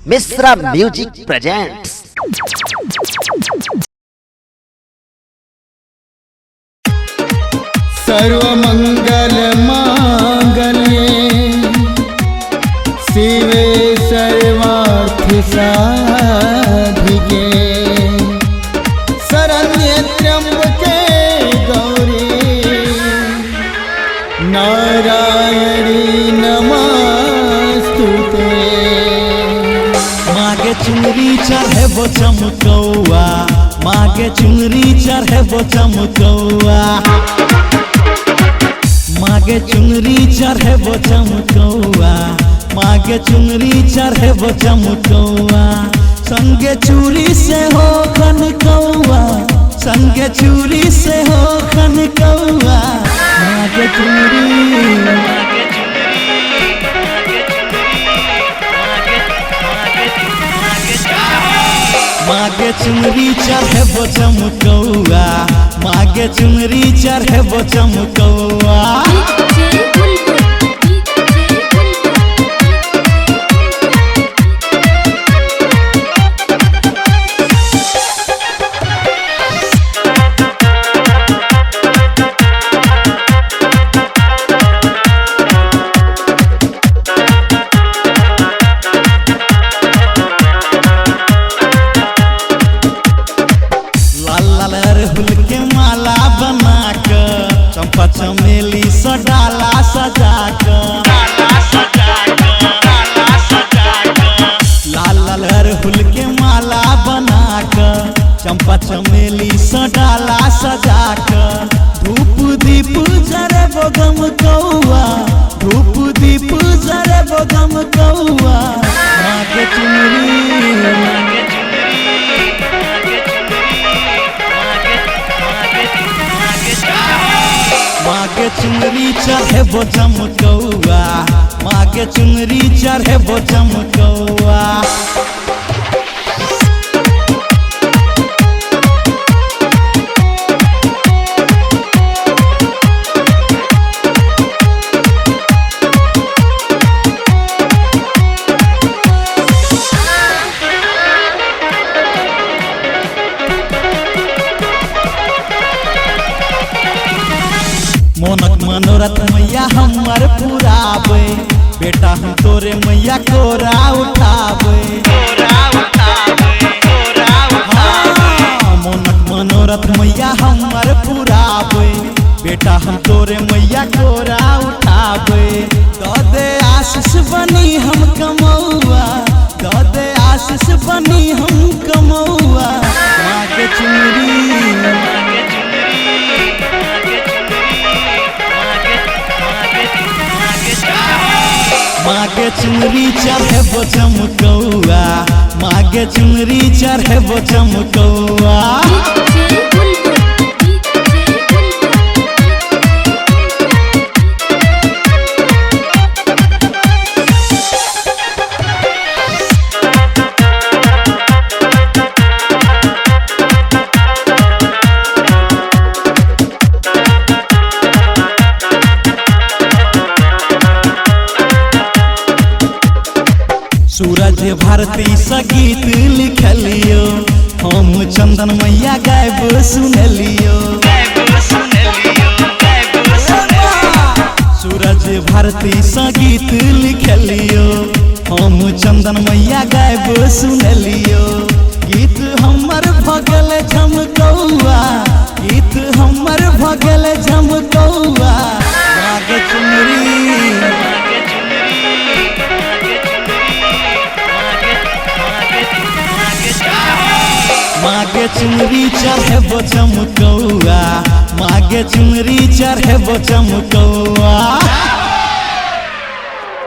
Mishra music presents. सर्वमंगल मांगल्ये शिवे सर्वार्थ साधिके शरण्ये त्र्यंबके गौरी नारायणी नमस्तुते। मागे चुनरी चढ़े वो चमकौआ, मागे चुनरी चढ़े वो चमकौआ, मागे चुनरी चढ़े वो चमकौआ, मागे चुनरी चढ़े वो चमकौआ। संगे चूड़ी से हो खनकौआ, संगे चूड़ी से हो खनकौआ। मागे चुनरी मागे चुनरी चढ़े वो चमकौआ, मागे चुनरी चढ़े वो चमकौआ। चंपा चमेली सडाला सजा लाल लाल अरहुल के माला बना कर, चंपा चमेली सडाला सजा कर। धूप दीप जरे वो गमकौआ, धूप दीप जरे वो गमकौआ। मागे चुनरी मागे चुनरी चढ़े वो चमकौआ, मागे चुनरी चढ़े वो चमकौआ। मोनक मनोरथ मैया हमर पुरावे, बेटा हम तोरे मैया कोरा उठावे। मोनक मनोरथ मैया हमर पुरावे, बेटा हम तोरे मैया कोरा उठावे। दो दे आशीष बनी हम कमौआ, दो दे आशीष बनी हम कमौआ। मागे चुनरी मागे चुनरी चढ़े वो चमकौआ, मागे चुनरी चढ़े वो चमकौआ। सूरज भारती संगीत लिखलियो, हम चंदन मैया गायब सुनलियो। सूरज भारती संगीत लिखलियो, हम चंदन मैया गायब सुनलियो। गीत हमर भगल झमकौआ, गीत हमर भगल झमकौआ। मागे चुनरी मागे चुनरी चढ़े वो चमकौआ, मागे चुनरी चढ़े वो चमकौआ।